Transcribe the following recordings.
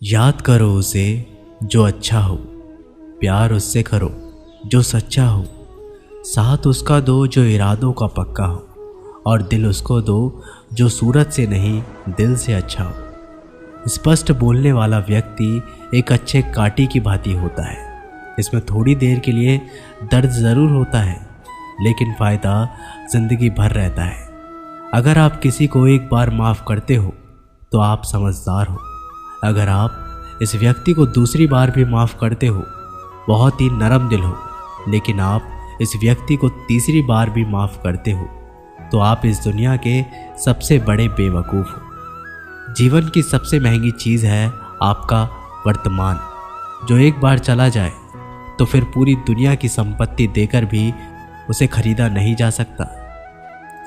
याद करो उसे जो अच्छा हो, प्यार उससे करो जो सच्चा हो, साथ उसका दो जो इरादों का पक्का हो, और दिल उसको दो जो सूरत से नहीं दिल से अच्छा हो। स्पष्ट बोलने वाला व्यक्ति एक अच्छे कांटे की भांति होता है। इसमें थोड़ी देर के लिए दर्द ज़रूर होता है, लेकिन फ़ायदा ज़िंदगी भर रहता है। अगर आप किसी को एक बार माफ़ करते हो तो आप समझदार हो। अगर आप इस व्यक्ति को दूसरी बार भी माफ़ करते हो, बहुत ही नरम दिल हो। लेकिन आप इस व्यक्ति को तीसरी बार भी माफ़ करते हो तो आप इस दुनिया के सबसे बड़े बेवकूफ़ हो। जीवन की सबसे महंगी चीज़ है आपका वर्तमान, जो एक बार चला जाए तो फिर पूरी दुनिया की संपत्ति देकर भी उसे खरीदा नहीं जा सकता।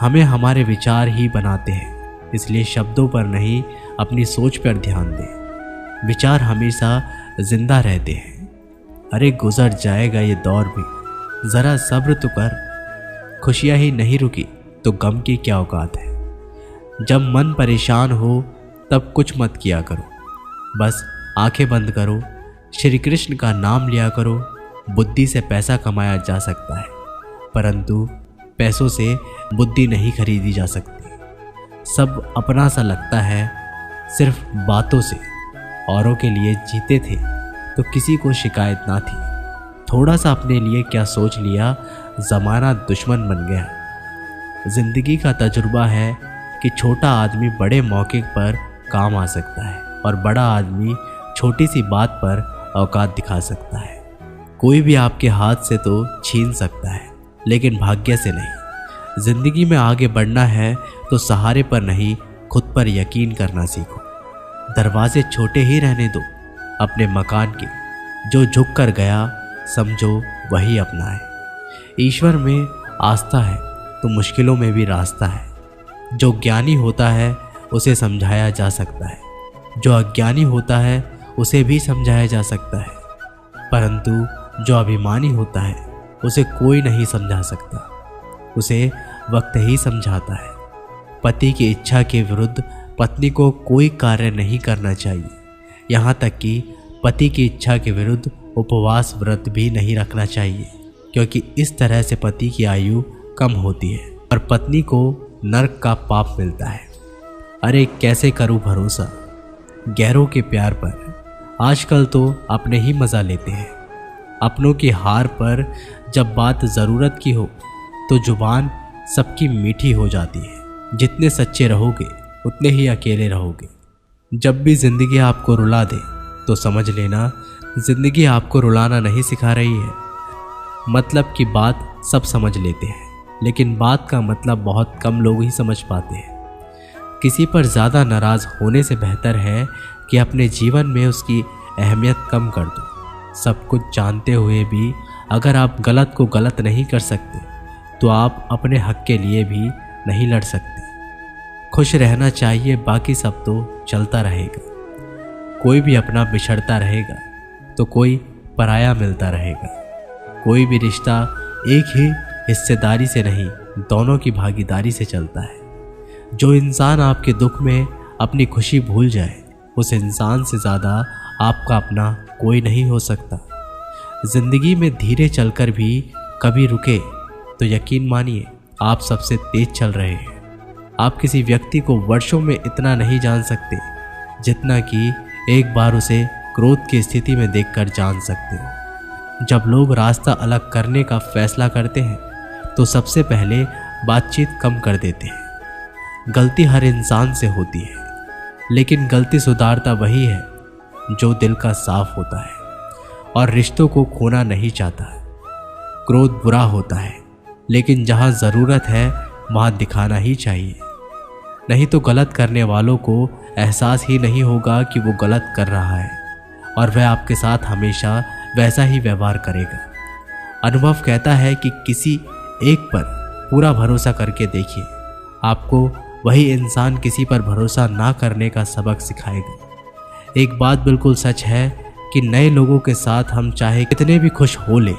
हमें हमारे विचार ही बनाते हैं, इसलिए शब्दों पर नहीं अपनी सोच पर ध्यान दें। विचार हमेशा जिंदा रहते हैं। अरे गुजर जाएगा ये दौर भी, ज़रा सब्र तो कर। खुशियाँ ही नहीं रुकी तो गम की क्या औकात है। जब मन परेशान हो तब कुछ मत किया करो, बस आंखें बंद करो, श्री कृष्ण का नाम लिया करो। बुद्धि से पैसा कमाया जा सकता है, परंतु पैसों से बुद्धि नहीं खरीदी जा सकती। सब अपना सा लगता है सिर्फ बातों से। औरों के लिए जीते थे तो किसी को शिकायत ना थी। थोड़ा सा अपने लिए क्या सोच लिया, ज़माना दुश्मन बन गया। जिंदगी का तजुर्बा है कि छोटा आदमी बड़े मौके पर काम आ सकता है और बड़ा आदमी छोटी सी बात पर औकात दिखा सकता है। कोई भी आपके हाथ से तो छीन सकता है, लेकिन भाग्य से नहीं। जिंदगी में आगे बढ़ना है तो सहारे पर नहीं, खुद पर यकीन करना सीखो। दरवाजे छोटे ही रहने दो अपने मकान के। जो झुक कर गया समझो वही अपना है। ईश्वर में आस्था है तो मुश्किलों में भी रास्ता है। जो ज्ञानी होता है उसे समझाया जा सकता है, जो अज्ञानी होता है उसे भी समझाया जा सकता है, परंतु जो अभिमानी होता है उसे कोई नहीं समझा सकता। उसे वक्त ही समझाता है। पति की इच्छा के विरुद्ध पत्नी को कोई कार्य नहीं करना चाहिए। यहाँ तक कि पति की इच्छा के विरुद्ध उपवास व्रत भी नहीं रखना चाहिए, क्योंकि इस तरह से पति की आयु कम होती है और पत्नी को नरक का पाप मिलता है। अरे कैसे करूँ भरोसा गैरों के प्यार पर। आजकल तो अपने ही मज़ा लेते हैं। अपनों की हार पर जब बात ज़रूरत की हो तो जुबान सबकी मीठी हो जाती है। जितने सच्चे रहोगे उतने ही अकेले रहोगे। जब भी ज़िंदगी आपको रुला दे तो समझ लेना ज़िंदगी आपको रुलाना नहीं सिखा रही है। मतलब की बात सब समझ लेते हैं, लेकिन बात का मतलब बहुत कम लोग ही समझ पाते हैं। किसी पर ज़्यादा नाराज़ होने से बेहतर है कि अपने जीवन में उसकी अहमियत कम कर दो। सब कुछ जानते हुए भी अगर आप गलत को गलत नहीं कर सकते तो आप अपने हक के लिए भी नहीं लड़ सकते। खुश रहना चाहिए, बाकी सब तो चलता रहेगा। कोई भी अपना बिछड़ता रहेगा तो कोई पराया मिलता रहेगा। कोई भी रिश्ता एक ही हिस्सेदारी से नहीं, दोनों की भागीदारी से चलता है। जो इंसान आपके दुख में अपनी खुशी भूल जाए, उस इंसान से ज़्यादा आपका अपना कोई नहीं हो सकता। जिंदगी में धीरे चलकर भी कभी रुके तो यकीन मानिए आप सबसे तेज चल रहे हैं। आप किसी व्यक्ति को वर्षों में इतना नहीं जान सकते जितना कि एक बार उसे क्रोध की स्थिति में देखकर जान सकते हो। जब लोग रास्ता अलग करने का फैसला करते हैं तो सबसे पहले बातचीत कम कर देते हैं। गलती हर इंसान से होती है, लेकिन गलती सुधारता वही है जो दिल का साफ होता है और रिश्तों को खोना नहीं चाहता है। क्रोध बुरा होता है, लेकिन जहाँ ज़रूरत है वहाँ दिखाना ही चाहिए। नहीं तो गलत करने वालों को एहसास ही नहीं होगा कि वो गलत कर रहा है और वह आपके साथ हमेशा वैसा ही व्यवहार करेगा। अनुभव कहता है कि किसी एक पर पूरा भरोसा करके देखिए, आपको वही इंसान किसी पर भरोसा ना करने का सबक सिखाएगा। एक बात बिल्कुल सच है कि नए लोगों के साथ हम चाहे कितने भी खुश हो ले,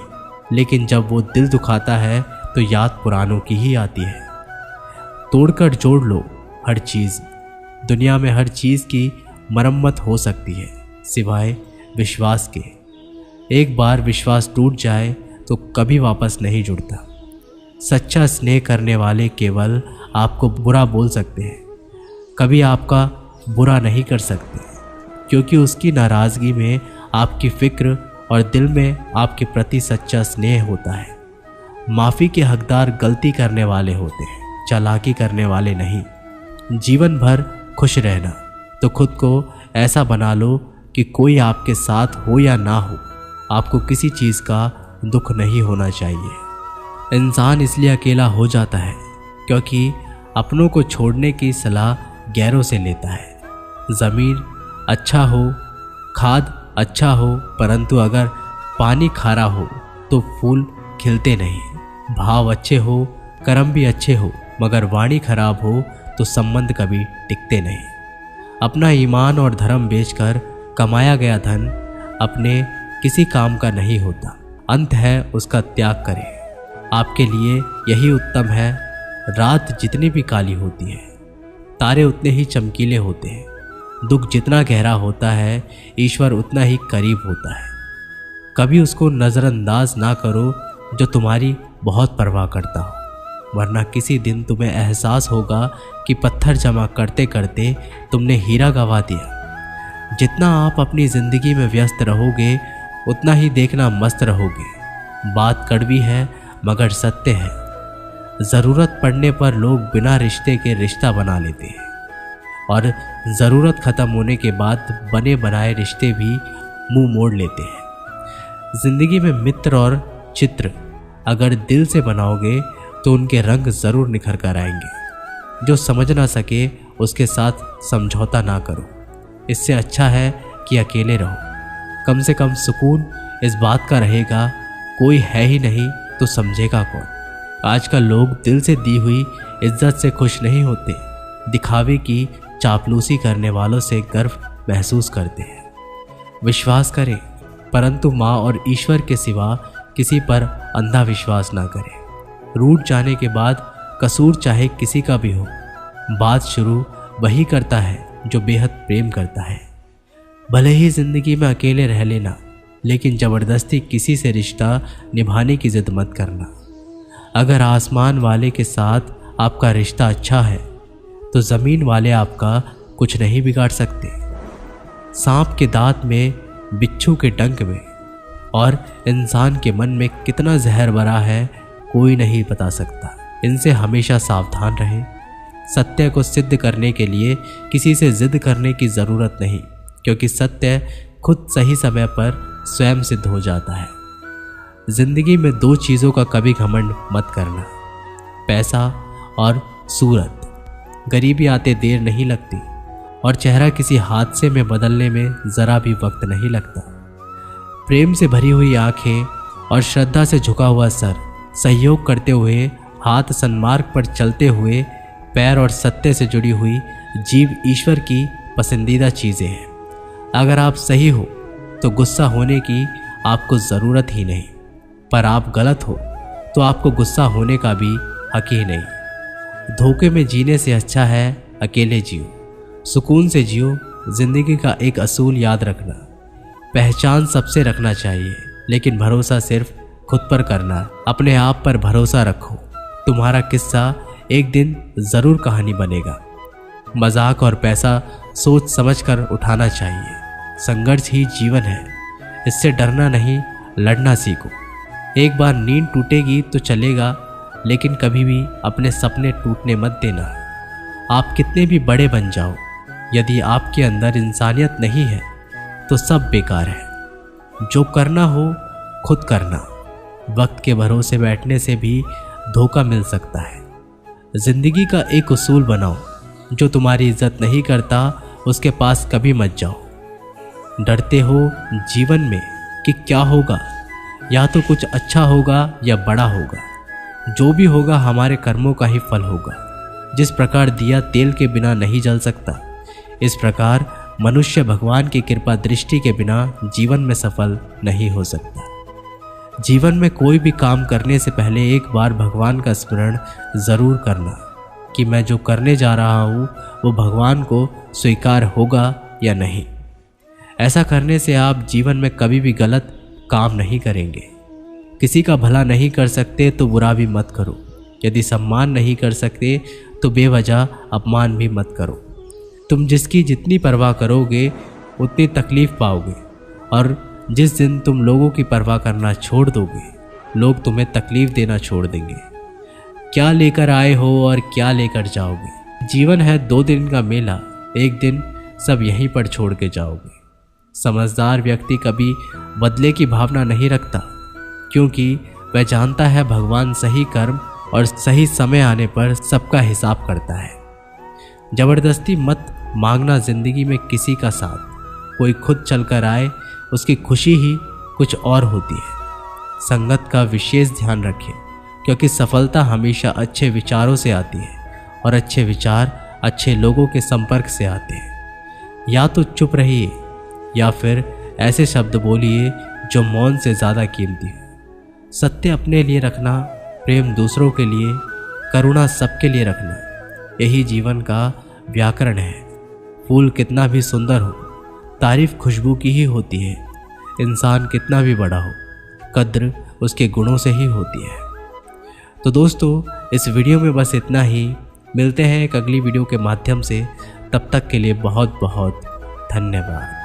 लेकिन जब वो दिल दुखाता है तो याद पुरानों की ही आती है। तोड़कर जोड़ लो हर चीज़। दुनिया में हर चीज़ की मरम्मत हो सकती है, सिवाय विश्वास के। एक बार विश्वास टूट जाए तो कभी वापस नहीं जुड़ता। सच्चा स्नेह करने वाले केवल आपको बुरा बोल सकते हैं, कभी आपका बुरा नहीं कर सकते, क्योंकि उसकी नाराज़गी में आपकी फिक्र और दिल में आपके प्रति सच्चा स्नेह होता है। माफ़ी के हकदार गलती करने वाले होते हैं, चालाकी करने वाले नहीं। जीवन भर खुश रहना तो खुद को ऐसा बना लो कि कोई आपके साथ हो या ना हो, आपको किसी चीज़ का दुख नहीं होना चाहिए। इंसान इसलिए अकेला हो जाता है क्योंकि अपनों को छोड़ने की सलाह गैरों से लेता है। ज़मीन अच्छा हो, खाद अच्छा हो, परंतु अगर पानी खारा हो तो फूल खिलते नहीं। भाव अच्छे हो, कर्म भी अच्छे हो, मगर वाणी खराब हो तो संबंध कभी टिकते नहीं। अपना ईमान और धर्म बेचकर कमाया गया धन अपने किसी काम का नहीं होता, अंत है उसका त्याग करें। आपके लिए यही उत्तम है। रात जितनी भी काली होती है, तारे उतने ही चमकीले होते हैं। दुख जितना गहरा होता है, ईश्वर उतना ही करीब होता है। कभी उसको नज़रअंदाज ना करो जो तुम्हारी बहुत परवाह करता हो, वरना किसी दिन तुम्हें एहसास होगा कि पत्थर जमा करते करते तुमने हीरा गंवा दिया। जितना आप अपनी ज़िंदगी में व्यस्त रहोगे उतना ही देखना मस्त रहोगे। बात कड़वी है मगर सत्य है। ज़रूरत पड़ने पर लोग बिना रिश्ते के रिश्ता बना लेते हैं और ज़रूरत ख़त्म होने के बाद बने बनाए रिश्ते भी मुंह मोड़ लेते हैं। ज़िंदगी में मित्र और चित्र अगर दिल से बनाओगे तो उनके रंग ज़रूर निखर कर आएंगे। जो समझ ना सके उसके साथ समझौता ना करो। इससे अच्छा है कि अकेले रहो। कम से कम सुकून इस बात का रहेगा कोई है ही नहीं तो समझेगा कौन। आजकल लोग दिल से दी हुई इज्जत से खुश नहीं होते, दिखावे की चापलूसी करने वालों से गर्व महसूस करते हैं। विश्वास करें, परंतु माँ और ईश्वर के सिवा किसी पर अंधा विश्वास ना करें। रूठ जाने के बाद कसूर चाहे किसी का भी हो, बात शुरू वही करता है जो बेहद प्रेम करता है। भले ही जिंदगी में अकेले रह लेना, लेकिन ज़बरदस्ती किसी से रिश्ता निभाने की जिद मत करना। अगर आसमान वाले के साथ आपका रिश्ता अच्छा है तो ज़मीन वाले आपका कुछ नहीं बिगाड़ सकते। सांप के दांत में, बिच्छू के डंक में और इंसान के मन में कितना जहर भरा है कोई नहीं बता सकता। इनसे हमेशा सावधान रहें। सत्य को सिद्ध करने के लिए किसी से जिद करने की ज़रूरत नहीं, क्योंकि सत्य खुद सही समय पर स्वयं सिद्ध हो जाता है। जिंदगी में दो चीज़ों का कभी घमंड मत करना, पैसा और सूरत। गरीबी आते देर नहीं लगती और चेहरा किसी हादसे में बदलने में ज़रा भी वक्त नहीं लगता। प्रेम से भरी हुई आंखें और श्रद्धा से झुका हुआ सर, सहयोग करते हुए हाथ, सन्मार्ग पर चलते हुए पैर और सत्य से जुड़ी हुई जीव ईश्वर की पसंदीदा चीज़ें हैं। अगर आप सही हो तो गुस्सा होने की आपको ज़रूरत ही नहीं, पर आप गलत हो तो आपको गुस्सा होने का भी हक ही नहीं। धोखे में जीने से अच्छा है अकेले जियो। सुकून से जियो। ज़िंदगी का एक असूल याद रखना, पहचान सबसे रखना चाहिए, लेकिन भरोसा सिर्फ खुद पर करना। अपने आप पर भरोसा रखो। तुम्हारा किस्सा एक दिन ज़रूर कहानी बनेगा। मजाक और पैसा सोच समझ कर उठाना चाहिए। संघर्ष ही जीवन है, इससे डरना नहीं, लड़ना सीखो। एक बार नींद टूटेगी तो चलेगा, लेकिन कभी भी अपने सपने टूटने मत देना। आप कितने भी बड़े बन जाओ, यदि आपके अंदर इंसानियत नहीं है तो सब बेकार है। जो करना हो खुद करना। वक्त के भरोसे बैठने से भी धोखा मिल सकता है। जिंदगी का एक उसूल बनाओ, जो तुम्हारी इज्जत नहीं करता उसके पास कभी मत जाओ। डरते हो जीवन में कि क्या होगा, या तो कुछ अच्छा होगा या बड़ा होगा। जो भी होगा हमारे कर्मों का ही फल होगा। जिस प्रकार दिया तेल के बिना नहीं जल सकता, इस प्रकार मनुष्य भगवान की कृपा दृष्टि के बिना जीवन में सफल नहीं हो सकता। जीवन में कोई भी काम करने से पहले एक बार भगवान का स्मरण ज़रूर करना कि मैं जो करने जा रहा हूँ वो भगवान को स्वीकार होगा या नहीं। ऐसा करने से आप जीवन में कभी भी गलत काम नहीं करेंगे। किसी का भला नहीं कर सकते तो बुरा भी मत करो। यदि सम्मान नहीं कर सकते तो बेवजह अपमान भी मत करो। तुम जिसकी जितनी परवाह करोगे उतनी तकलीफ पाओगे, और जिस दिन तुम लोगों की परवाह करना छोड़ दोगे, लोग तुम्हें तकलीफ देना छोड़ देंगे। क्या लेकर आए हो और क्या लेकर जाओगे? जीवन है 2 दिन का मेला, एक दिन सब यहीं पर छोड़ के जाओगे। समझदार व्यक्ति कभी बदले की भावना नहीं रखता, क्योंकि वह जानता है भगवान सही कर्म और सही समय आने पर सबका हिसाब करता है। जबरदस्ती मत मांगना जिंदगी में किसी का साथ। कोई खुद चलकर आए, उसकी खुशी ही कुछ और होती है। संगत का विशेष ध्यान रखें, क्योंकि सफलता हमेशा अच्छे विचारों से आती है और अच्छे विचार अच्छे लोगों के संपर्क से आते हैं। या तो चुप रहिए या फिर ऐसे शब्द बोलिए जो मौन से ज़्यादा कीमती हो। सत्य अपने लिए रखना, प्रेम दूसरों के लिए, करुणा सबके लिए रखना, यही जीवन का व्याकरण है। फूल कितना भी सुंदर हो, तारीफ खुशबू की ही होती है। इंसान कितना भी बड़ा हो, कद्र उसके गुणों से ही होती है। तो दोस्तों, इस वीडियो में बस इतना ही। मिलते हैं एक अगली वीडियो के माध्यम से। तब तक के लिए बहुत बहुत धन्यवाद।